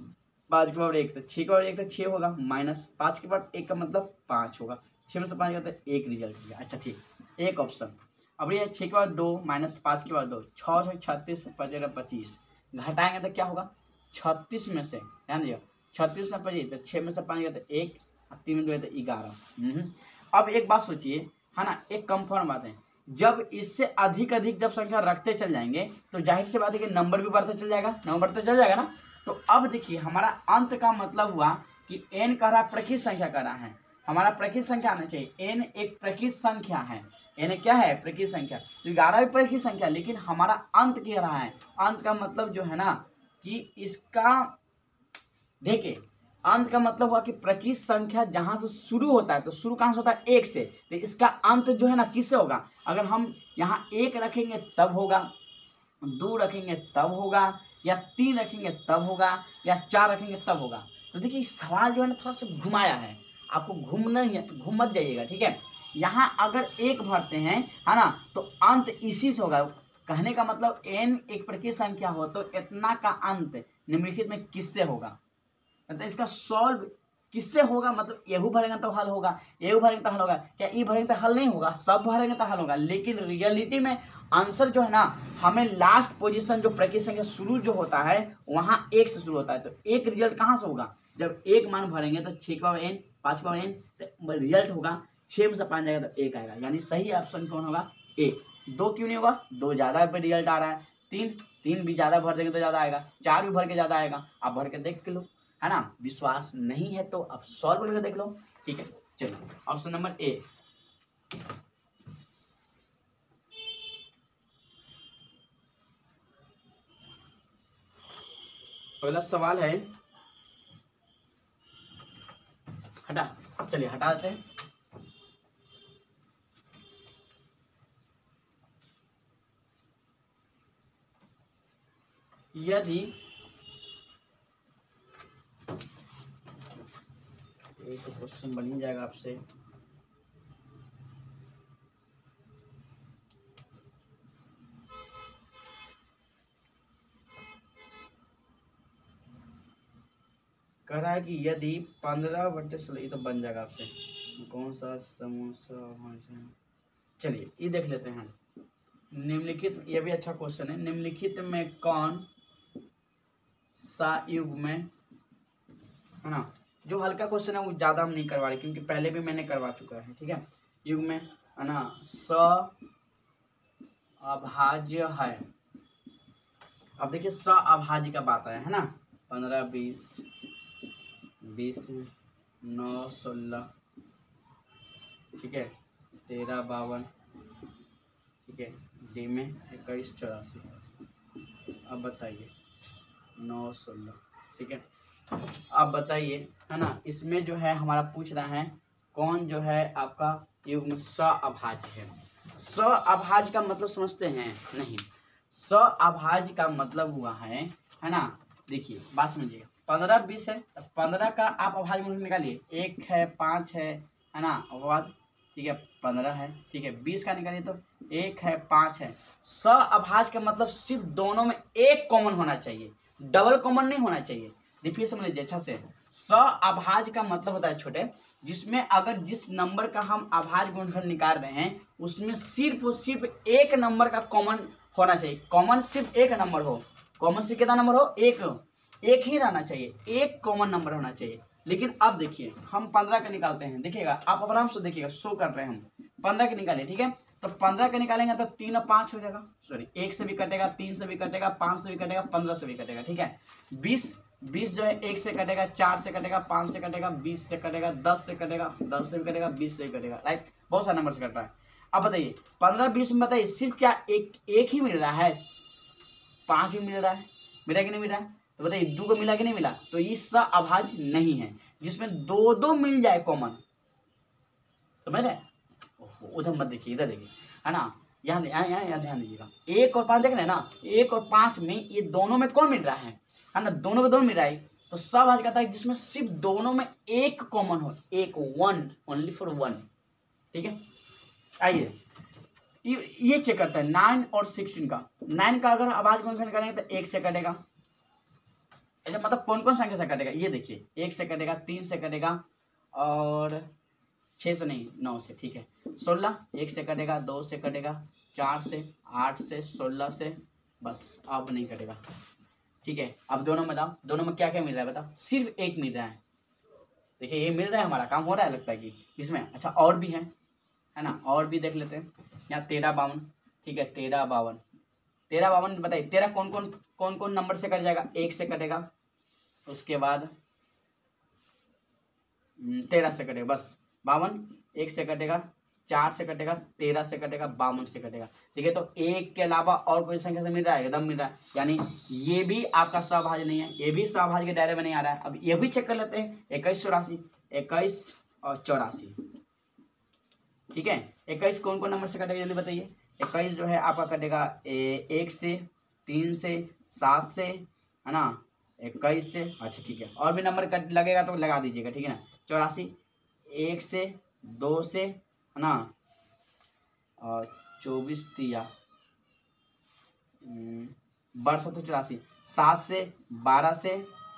5 के पावर 1 तो 6 के पावर 1 तो 6 होगा, माइनस 5 के पावर 1 का मतलब 5 होगा, 6 में से 5 का तो 1 रिजल्ट हो गया। अच्छा ठीक, एक ऑप्शन। अब ये 6 के बाद 2 माइनस 5 के बाद 2, 6 से 36 5 25, घटाएंगे तो क्या होगा 36 में से, ध्यान दिया 36 में 25 तो 6 में से 5 गया तो 1 और 3 में 2 तो 11। अब एक बात सोचिए है ना, एक कंफर्म बात है, जब इससे अधिक जब संख्या रखते चल जाएंगे तो जाहिर सी बात है कि नंबर भी बढ़ते चल जाएगा, नंबर बढ़ते चल जाएगा ना। तो अब देखिए हमारा अंत का मतलब हुआ कि n कह रहा प्रकृत संख्या कह रहा है, हमारा प्रकृत संख्या आना चाहिए, n एक प्रकृत संख्या है, n क्या है प्रकृत संख्या, तो 11 भी प्रकृत संख्या, लेकिन हमारा अंत कह रहा है, अंत का मतलब जो है ना कि इसका देखिए अंत का मतलब हुआ कि प्रकृत संख्या जहां से शुरू होता है तो शुरू कहां से होता है 1 से, तो इसका अंत जो है ना किससे होगा, अगर हम यहाँ 1 रखेंगे तब होगा, 2 रखेंगे तब होगा, या 3 रखेंगे तब होगा, या 4 रखेंगे तब होगा। तो देखिए इस सवाल जो है ना थोड़ा सा घुमाया है, आपको घूमना ही है, घूम मत जाइएगा ठीक है। यहाँ अगर 1 भरते हैं है ना तो अंत इसी से होगा, कहने का मतलब n एक प्रकृत संख्या हो तो इतना का अंत निम्नलिखित में किससे होगा, तो इसका सॉल्व किससे होगा, मतलब येहू भरेंगे तो हल होगा, येहू भरेंगे तो हल होगा, क्या ई भरेंगे तो हल नहीं होगा, सब भरेंगे तो हल होगा। लेकिन रियलिटी में आंसर जो है ना हमें लास्ट पोजीशन जो प्रकृत संख्या शुरू जो होता है वहां 1 से शुरू होता है, तो एक रिजल्ट कहां से होगा, जब 1 मान भरेंगे तो 6 का n 5 का n तो रिजल्ट होगा 6 में से 5 जाएगा तो 1 आएगा, यानी सही ऑप्शन कौन होगा ए। 2 क्यों नहीं होगा, 2 ज्यादा पे रिजल्ट आ रहा है, 3 भी ज्यादा भर देंगे तो ज्यादा आएगा, 4 भी भर के ज्यादा आएगा, आप भर के देख के लो है ना। विश्वास नहीं है तो आप सॉल्व करके देख लो ठीक है। चलिए ऑप्शन नंबर ए। पहला सवाल है, हटा चलिए हटा देते हैं। यदि एक क्वेश्चन बन ही जाएगा आपसे, कह रहा है कि यदि 15/16, ये तो बन जाएगा आपसे, कौन सा समोसा, चलिए ये देख लेते हैं। निम्नलिखित, ये भी अच्छा क्वेश्चन है, निम्नलिखित में कौन सा युग में है ना, जो हल्का क्वेश्चन है वो ज्यादा हम नहीं करवा रहे क्योंकि पहले भी मैंने करवा चुका है ठीक है। युग में है ना अभाज्य है। अब देखिए अभाज्य का बात है ना, 15 20 20 9 16 ठीक है, 13 52 ठीक है, डी में 21 84। अब बताइए 9 16 ठीक है, अब बताइए है ना, इसमें जो है हमारा पूछ रहा है कौन जो है आपका युग में अभाज्य है। अभाज्य का मतलब समझते हैं नहीं, अभाज्य का मतलब हुआ है ना, देखिए बात समझिए, 15 20 है, 15 का आप अभाज्य निकालिए, 1 है 5 है ना, बाद ठीक है 15 है ठीक है, 20 का निकालिए तो 1 है 5 है। अभाज्य का मतलब सिर्फ दोनों में एक कॉमन होना चाहिए, डबल कॉमन नहीं होना चाहिए। देखिए समझ लीजिए अच्छा से, अभाज्य का मतलब होता है छोटे, जिसमें अगर जिस नंबर का हम अभाज्य गुणनखंड निकाल रहे हैं उसमें सिर्फ और सिर्फ एक नंबर का कॉमन होना चाहिए, कॉमन सिर्फ एक नंबर हो, कॉमन सिर्फ कितना नंबर हो, एक ही रहना चाहिए, एक कॉमन नंबर होना चाहिए। लेकिन अब देखिए हम 15 का निकालते हैं, देखिएगा आप आराम से देखिएगा, शो कर रहे हैं हम 15 के निकाले ठीक है, तो 15 के निकालेंगे तो 3 और 5 हो जाएगा, सॉरी 1 से भी कटेगा, 3 से भी कटेगा, 5 से भी कटेगा, 15 से भी कटेगा, ठीक है। 20 जो है 1 से कटेगा, 4 से कटेगा, 5 से कटेगा, 20 से कटेगा, 10 से कटेगा, 10 से भी कटेगा, 20 से भी कटेगा, राइट। बहुत सारे नंबर से कट रहा है। अब बताइए 15-20 में बताइए सिर्फ क्या एक ही मिल रहा है, 5 भी मिल रहा है, मिला कि नहीं मिल रहा है? तो बताइए 2 को मिला कि नहीं मिला? तो ये सहअभाज्य नहीं है जिसमें 2 मिल जाए कॉमन, समझ रहे? उधर मत देखिए, इधर देखिए, है ना, यहाँ ध्यान दीजिएगा। 1 और 5 देख रहे हैं ना, 1 और 5 में ये दोनों में कौन मिल रहा है ना, दोनों को दोनों मिल रहा है। तो सहअभाज्य कहता है जिसमें सिर्फ दोनों में एक कॉमन हो, एक, वन, ओनली फॉर वन, ठीक है। आइए ये चेक करता है 9 और 16 का। 9 का अगर अभाज्य गुणनखंड करेंगे तो 1 से कटेगा, अच्छा मतलब कौन कौन संख्या से कटेगा ये देखिए, 1 से कटेगा, 3 से कटेगा और 6 से नहीं 9 से, ठीक है। 16 1 से कटेगा, 2 से कटेगा, 4 से, 8 से, 16 से, बस अब नहीं कटेगा, ठीक है। अब दोनों में दाओ, दोनों में क्या क्या मिल रहा है बताओ? सिर्फ एक मिल रहा है, देखिए ये मिल रहा है, हमारा काम हो रहा है लगता है कि इसमें। अच्छा और भी है ना, और भी देख लेते हैं। यहाँ 13 52, ठीक है, 13 52, 13 52 बताइए 13 कौन कौन नंबर से कट जाएगा? 1 से कटेगा, उसके बाद 13 से कटेगा, बस 52 1 से कटेगा, 4 से कटेगा, 13 से कटेगा, 52 से कटेगा, ठीक है। तो 1 के अलावा और कोई संख्या से मिल रहा है? एकदम मिल रहा है, यानी ये भी आपका सहअभाज्य नहीं है, ये भी सहअभाज्य के दायरे में नहीं आ रहा है। अब ये भी चेक कर लेते हैं, 21 84, 21 और 84, ठीक है। 21 कौन कौन नंबर से कटेगा जल्दी बताइए? 21 जो है आपका कटेगा 1 से, 3 से, 7 से, है ना, 21 से, अच्छा ठीक है। और भी नंबर कट लगेगा तो लगा दीजिएगा, ठीक है ना। 84 1 से, 2 से, है ना, और 24 दिया, 62 84, 7 से, 12 से,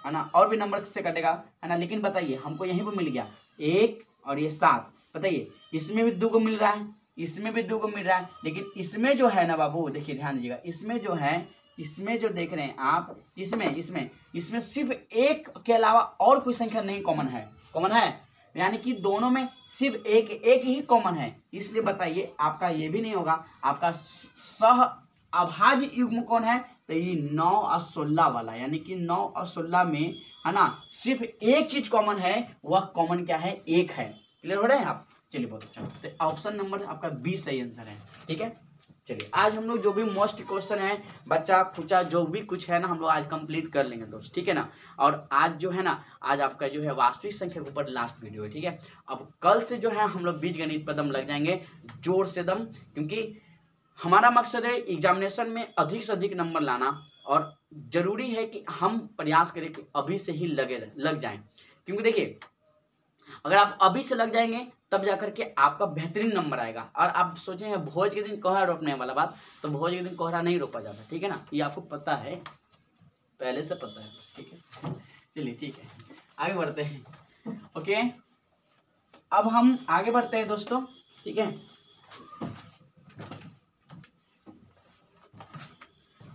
है ना, और भी नंबर से कटेगा, है ना। लेकिन बताइए हमको यहीं पर मिल गया 1 और ये 7, बताइए इसमें भी 2 को मिल रहा है, इसमें भी 2 को मिल रहा है, लेकिन इसमें जो है ना बाबू, देखिए ध्यान दीजिएगा, इसमें जो है, इसमें जो देख रहे हैं आप, इसमें सिर्फ 1 के अलावा और कोई संख्या नहीं कॉमन है, कॉमन है, यानी कि दोनों में सिर्फ एक ही कॉमन है। इसलिए बताइए आपका ये भी नहीं होगा, आपका सहअभाज्य युग्म कौन है? तो ये 9 और 16 वाला, यानी कि 9 और 16 में, है ना, सिर्फ एक चीज कॉमन है, वह कॉमन क्या है? 1 है। क्लियर हो रहे हैं आप? चलिए बहुत अच्छा, तो ऑप्शन नंबर आपका 20 सही आंसर है, ठीक है। चलिए आज हम लोग जो भी मोस्ट क्वेश्चन है, बच्चा खुचा जो भी कुछ है ना, हम लोग आज कंप्लीट कर लेंगे दोस्त, ठीक है ना। और आज जो है ना, आज आपका जो है वास्तविक संख्या के ऊपर लास्ट वीडियो है, ठीक है। अब कल से जो है हम लोग बीजगणित पर दम लग जाएंगे, जोर से दम, क्योंकि हमारा मकसद है एग्जामिनेशन में अधिक से अधिक नंबर लाना, और जरूरी है कि हम प्रयास करें कि अभी से ही लग जाएं, क्योंकि देखिए अगर आप अभी से लग जाएंगे तब जाकर के आपका बेहतरीन नंबर आएगा। और आप सोचेंगे भोज के दिन कोहरा रोपने वाला बात, तो भोज के दिन कोहरा नहीं रोपा जाता, ठीक है ना, ये आपको पता है, पहले से पता है, ठीक है। चलिए ठीक है, आगे बढ़ते हैं। ओके, अब हम आगे बढ़ते हैं दोस्तों, ठीक है।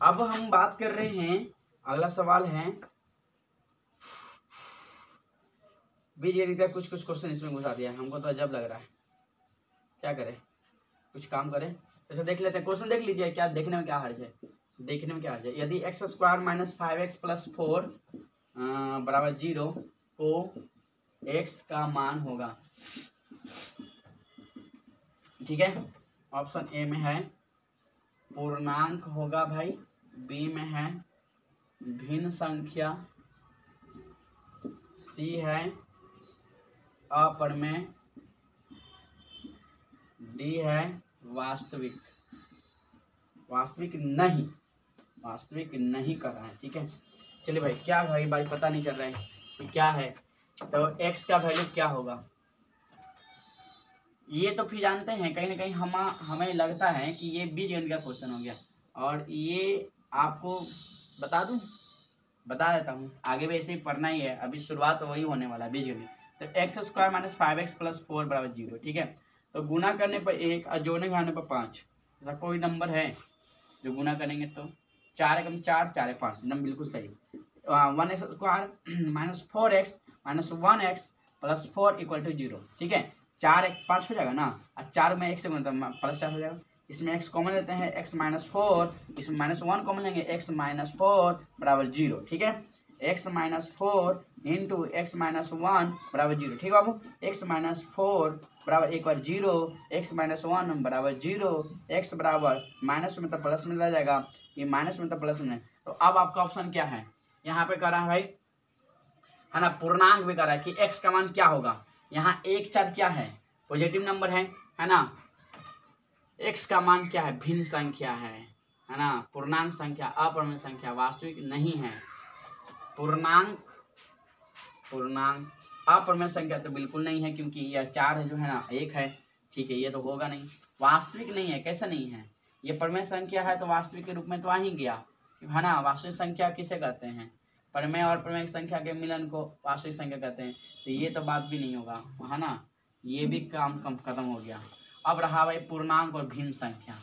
अब हम बात कर रहे हैं, अगला सवाल है बीजगणित का कुछ क्वेश्चन इसमें घुसा दिया है, हमको तो अजब लग रहा है, क्या करें, कुछ काम करें। ऐसा देख लेते हैं, क्वेश्चन देख लीजिए, क्या देखने में क्या हर्ज है, देखने में क्या हर्ज है। यदि x² - 5x + 4 बराबर 0 को x का मान होगा, ठीक है। ऑप्शन ए में है पूर्णांक होगा भाई, बी में है भिन्न संख्या, सी है अपरिमेय, डी है वास्तविक, वास्तविक नहीं कर रहा है, ठीक है। चलिए भाई, क्या भाई पता नहीं चल रहा है कि क्या है, तो x का वैल्यू क्या होगा, ये तो फिर जानते हैं, कहीं ना कहीं हमें लगता है कि ये बीजगणित का क्वेश्चन हो गया, और ये आपको बता देता हूँ, आगे भी ऐसे ही पढ़ना ही है, अभी शुरुआत तो वही होने वाला है बीजगणित। तो x² - 5x + 4 बराबर 0, ठीक है। तो गुना करने पर 1 और जोड़ने घटाने पर 5, ऐसा कोई नंबर है जो गुना करेंगे तो 4 एकम 4, 4 है 5, नंबर बिल्कुल सही। 1x² - 4x - 1x + 4 = 0, ठीक है। 4 5 हो जाएगा ना, और 4 में 1 से गुणा तो +4 हो जाएगा। इसमें x कॉमन लेते हैं, x - 4, इसमें -1 कॉमन लेंगे, x - 4 बराबर 0। ठीक है, x - 4 इंटू x - 1 बराबर 0। ठीक है बाबू, x - 4 बराबर एक बार 0, x - 1 बराबर 0, x बराबर माइनस में तो प्लस में रह जाएगा, ये माइनस में तो प्लस में। तो अब आपका ऑप्शन क्या है, यहाँ पे कर रहा है भाई, है ना, पूर्णांक भी कर रहा है कि x का मान क्या होगा। यहाँ 1 4 क्या है, पॉजिटिव नंबर है ना। x का मान क्या है, भिन्न संख्या है ना। पूर्णांक संख्या, अपूर्णांक संख्या, वास्तविक नहीं है। पूर्णांक अपूर्णांक संख्या तो बिल्कुल नहीं है, क्योंकि यह 4 है जो है ना 1 है। ठीक है, ये तो होगा नहीं। वास्तविक नहीं है, कैसे नहीं है, ये परमेय संख्या है तो वास्तविक के रूप में तो आ ही गया, है ना। वास्तविक संख्या किसे कहते हैं, परमेय और परमेय संख्या के मिलन को वास्तविक संख्या कहते हैं। तो ये तो बात भी नहीं होगा, है ना, ये भी काम खत्म हो गया। अब रहा भाई पूर्णांक और भिन्न संख्या।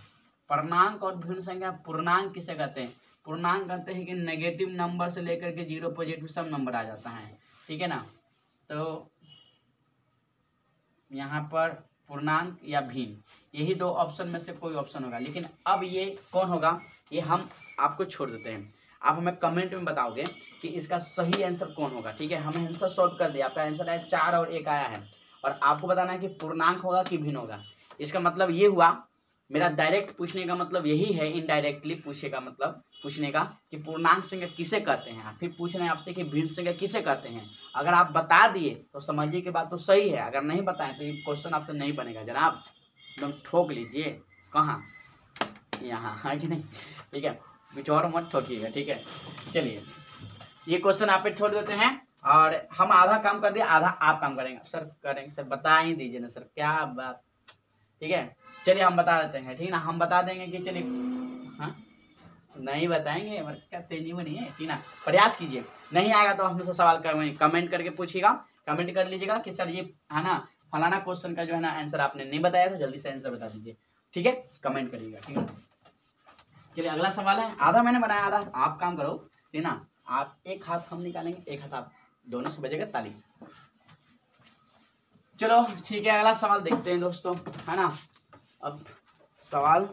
पूर्णांक और भिन्न संख्या, पूर्णांक किसे कहते हैं, पूर्णांक कहते हैं कि नेगेटिव नंबर से लेकर के 0 पॉजिटिव सब नंबर आ जाता है। ठीक है ना, तो यहाँ पर पूर्णांक या भिन्न, यही दो ऑप्शन में से कोई ऑप्शन होगा। लेकिन अब ये कौन होगा, ये हम आपको छोड़ देते हैं। आप हमें कमेंट में बताओगे कि इसका सही आंसर कौन होगा। ठीक है, हमें आंसर सॉल्व कर दिया, आपका आंसर है 4 और 1 आया है, और आपको बताना है कि पूर्णांक होगा कि भिन्न होगा। इसका मतलब ये हुआ, मेरा डायरेक्ट पूछने का मतलब यही है, इनडायरेक्टली पूछेगा मतलब पूछने का कि पूर्णांक संख्या किसे कहते हैं, फिर पूछ रहे हैं आपसे कि भिन्न संख्या किसे कहते हैं। अगर आप बता दिए तो समझिए कि बात तो सही है, अगर नहीं बताएं तो ये क्वेश्चन आपसे नहीं बनेगा जनाब, एकदम ठोक लीजिए। कहाँ, यहाँ, है कि नहीं। ठीक है, कुछ और मत ठोकिएगा। ठीक है, चलिए ये क्वेश्चन आप पे छोड़ देते हैं, और हम आधा काम कर दिए, आधा आप काम करेंगे। सर करेंगे, सर बता ही दीजिए ना सर, क्या बात। ठीक है, चलिए हम बता देते हैं, ठीक ना, हम बता देंगे कि चलिए, हाँ नहीं बताएंगे, क्या तेजी में नहीं है, ठीक ना, प्रयास कीजिए। नहीं आएगा तो हमसे सवाल कमेंट करके पूछिएगा, कमेंट कर लीजिएगा कि सर ये, है ना, फलाना क्वेश्चन का जो है ना आंसर आपने नहीं बताया तो जल्दी से आंसर बता दीजिए। ठीक है, कमेंट करिएगा। ठीक है, चलिए अगला सवाल है, आधा मैंने बनाया, आधा आप काम करो, ठीक ना। आप एक हाथ हम निकालेंगे, एक हाथ आप, दोनों से बजेगा ताली। चलो ठीक है, अगला सवाल देखते हैं दोस्तों, है ना। अब सवाल,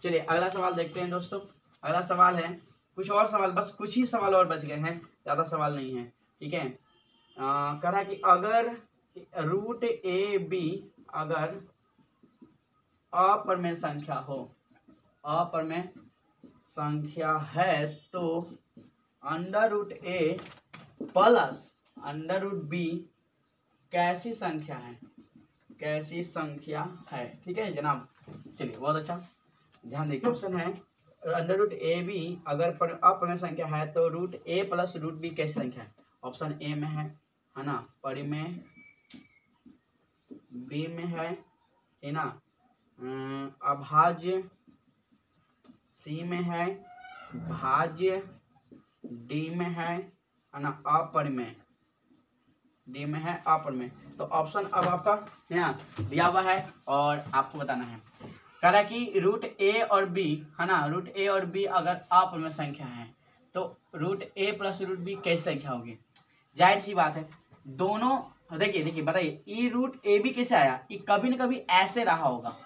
चलिए अगला सवाल देखते हैं दोस्तों। अगला सवाल है, कुछ और सवाल, बस कुछ ही सवाल और बच गए हैं, ज़्यादा सवाल नहीं है। ठीक है, कह रहा है कि अगर √AB अगर अपरमेय संख्या हो, अपरमेय संख्या है तो √A प्लस √B कैसी संख्या है, कैसी संख्या है। ठीक है जनाब, चलिए बहुत अच्छा, ध्यान देखिए। क्वेश्चन है √AB अगर अपरमेय संख्या है तो √A प्लस √B कैसी संख्या है। ऑप्शन ए में है ना, परिमेय, बी में है ना, अभाज्य, सी में है भाज्य, डी में है ना अपरिमेय, डी में है अपरिमेय। तो ऑप्शन अब आपका ना दिया हुआ है और आपको बताना है। कह रहा है कि √A और B, है ना, √A और B अगर अपरिमेय संख्या है तो √A प्लस √B कैसी संख्या होगी। जाहिर सी बात है, दोनों देखिए बताइए, ये √AB कैसे आया, ये कभी न कभी ऐसे रहा होगा।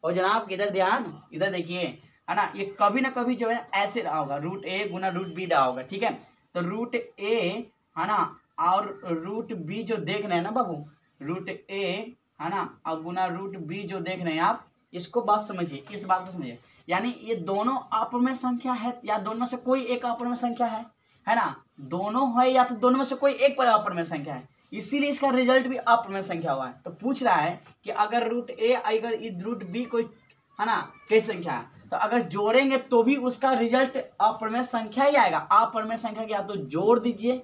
और जनाब इधर ध्यान, इधर देखिए, है ना, ये कभी ना कभी जो है ऐसे रहा होगा, √A गुना √B रहा होगा। ठीक है, तो √A, है ना, और √B जो देख रहे हैं ना बाबू, √A, है ना, और गुना √B जो देख रहे हैं आप, इसको बात समझिए, इस बात को समझिए। यानी ये दोनों अपरमेय संख्या है, या दोनों में से कोई एक अपरमेय संख्या है ना, दोनों है या तो दोनों में से कोई एक पर अपरमेय संख्या है, इसीलिए इसका रिजल्ट भी अपरमेय संख्या हुआ है। तो पूछ रहा है कि अगर √A अगर √B कोई, है ना, कैसी संख्या है, तो अगर जोड़ेंगे तो भी उसका रिजल्ट अपरमेय संख्या ही आएगा। अपरमेय संख्या या तो जोड़ दीजिए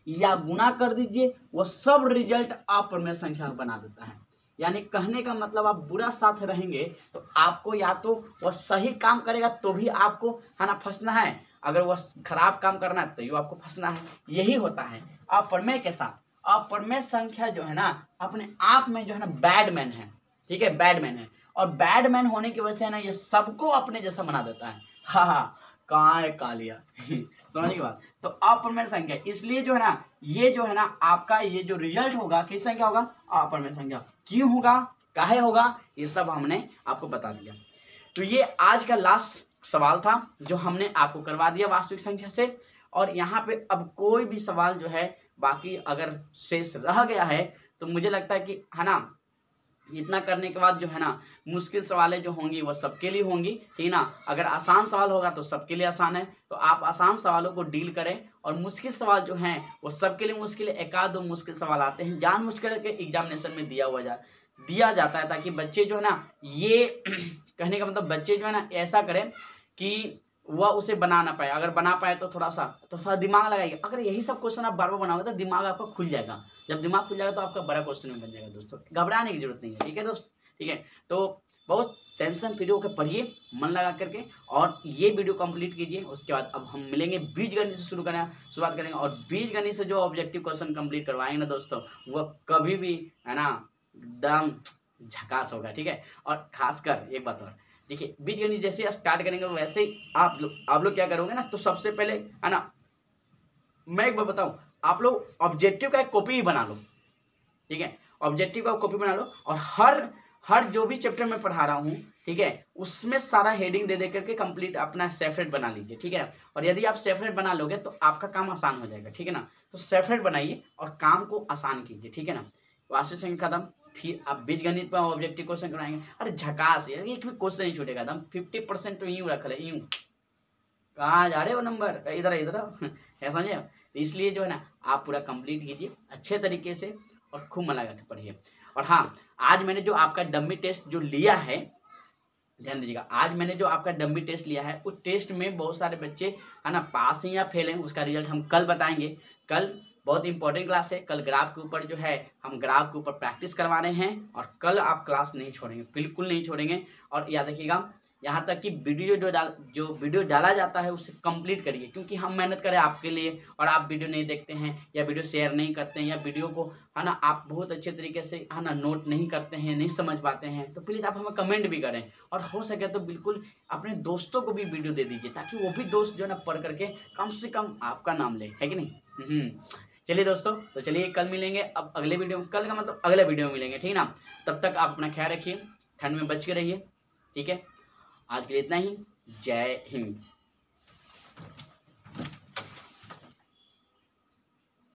या गुना कर दीजिए, वो सब रिजल्ट अपरमेय संख्या बना देता है। यानी कहने का मतलब, आप बुरा साथ रहेंगे तो आपको या तो वह सही काम करेगा तो भी आपको, है ना, फंसना है, अगर वह खराब काम करना है तो आपको फंसना है। यही होता है अपरमेय के साथ। अपरमेय संख्या जो है ना अपने आप में जो है ना बैडमैन है। ठीक है, बैडमैन है, और बैडमैन होने की वजह से है ना ये सबको अपने जैसा बना देता है। हाँ, कहाँ है कालिया समझ की बात। तो अपूर्णांक संख्या, इसलिए जो है ना ये जो है ना आपका ये जो रिजल्ट होगा किस संख्या होगा, अपूर्णांक संख्या। क्यों होगा, काहे होगा, ये सब हमने आपको बता दिया। तो ये आज का लास्ट सवाल था जो हमने आपको करवा दिया वास्तविक संख्या से। और यहाँ पे अब कोई भी सवाल जो है बाकी अगर शेष रह गया है तो मुझे लगता है कि है ना इतना करने के बाद जो है ना मुश्किल सवालें जो होंगी वो सबके लिए होंगी, ठीक ना। अगर आसान सवाल होगा तो सबके लिए आसान है, तो आप आसान सवालों को डील करें। और मुश्किल सवाल जो हैं वो सबके लिए मुश्किल है, एक आध दो मुश्किल सवाल आते हैं जानबूझ करके एग्जामिनेशन में दिया जाता है ताकि बच्चे जो है ना ये कहने का मतलब बच्चे जो है ना ऐसा करें कि वह उसे बना ना पाए। अगर बना पाए तो थोड़ा दिमाग लगाइए। अगर यही सब क्वेश्चन आप बार बार बनाओगे तो दिमाग आपका खुल जाएगा। जब दिमाग खुल जाएगा तो आपका बड़ा क्वेश्चन भी बन जाएगा दोस्तों, घबराने की जरूरत नहीं है, ठीक है दोस्त, ठीक है। तो बहुत टेंशन फ्री होकर पढ़िए मन लगा करके और ये वीडियो कंप्लीट कीजिए। उसके बाद अब हम मिलेंगे बीजगणित से शुरुआत करेंगे। और बीजगणित से जो ऑब्जेक्टिव क्वेश्चन कंप्लीट करवाएंगे ना दोस्तों वह कभी भी है ना एकदम झकास होगा, ठीक है। और खासकर एक बात और देखिए, बीजगणित जैसे स्टार्ट करेंगे वैसे ही आप लोग क्या करोगे ना, तो सबसे पहले है ना मैं एक बार बताऊं, आप लोग ऑब्जेक्टिव का एक कॉपी ही बना लो, ठीक है। ऑब्जेक्टिव का कॉपी बना लो और हर जो भी चैप्टर में पढ़ा रहा हूँ, ठीक है, उसमें सारा हेडिंग दे करके कंप्लीट अपना सेपरेट बना लीजिए, ठीक है। और यदि आप सेपरेट बना लोगे तो आपका काम आसान हो जाएगा, ठीक है ना। तो सेपरेट बनाइए और काम को आसान कीजिए, ठीक है ना। वास्तविक संख्या खत्म, फिर आप बीजगणित पर ऑब्जेक्टिव क्वेश्चन कराएंगे। अरे झकास यार, एक भी क्वेश्चन नहीं छूटेगा एकदम 50% तो यूं रख ले, यूं कहाँ जा रहे हो नंबर, इधर है समझे। इसलिए जो है ना आप पूरा कंप्लीट कीजिए अच्छे तरीके से और खूब मन लगा के पढ़िए। और हाँ, आज मैंने जो आपका डम्मी टेस्ट जो लिया है, ध्यान दीजिएगा, आज मैंने जो आपका डम्मी टेस्ट लिया है उस टेस्ट में बहुत सारे बच्चे है ना पास हैं या फेल हैं, उसका रिजल्ट हम कल बताएंगे। कल बहुत इंपॉर्टेंट क्लास है, कल ग्राफ के ऊपर जो है हम ग्राफ के ऊपर प्रैक्टिस करवा रहे हैं। और कल आप क्लास नहीं छोड़ेंगे, बिल्कुल नहीं छोड़ेंगे। और याद रखिएगा यहाँ तक कि वीडियो जो वीडियो डाला जाता है उसे कंप्लीट करिए, क्योंकि हम मेहनत करें आपके लिए और आप वीडियो नहीं देखते हैं या वीडियो शेयर नहीं करते हैं या वीडियो को है ना आप बहुत अच्छे तरीके से है ना नोट नहीं करते हैं, नहीं समझ पाते हैं, तो प्लीज़ आप हमें कमेंट भी करें। और हो सके तो बिल्कुल अपने दोस्तों को भी वीडियो दे दीजिए ताकि वो भी दोस्त जो है ना पढ़ करके कम से कम आपका नाम ले, है कि नहीं। चलिए दोस्तों, तो चलिए कल मिलेंगे। अब अगले वीडियो में, कल का मतलब अगले वीडियो में मिलेंगे, ठीक है ना। तब तक आप अपना ख्याल रखिए, ठंड में बच के रहिए, ठीक है। आज के लिए इतना ही। जय हिंद।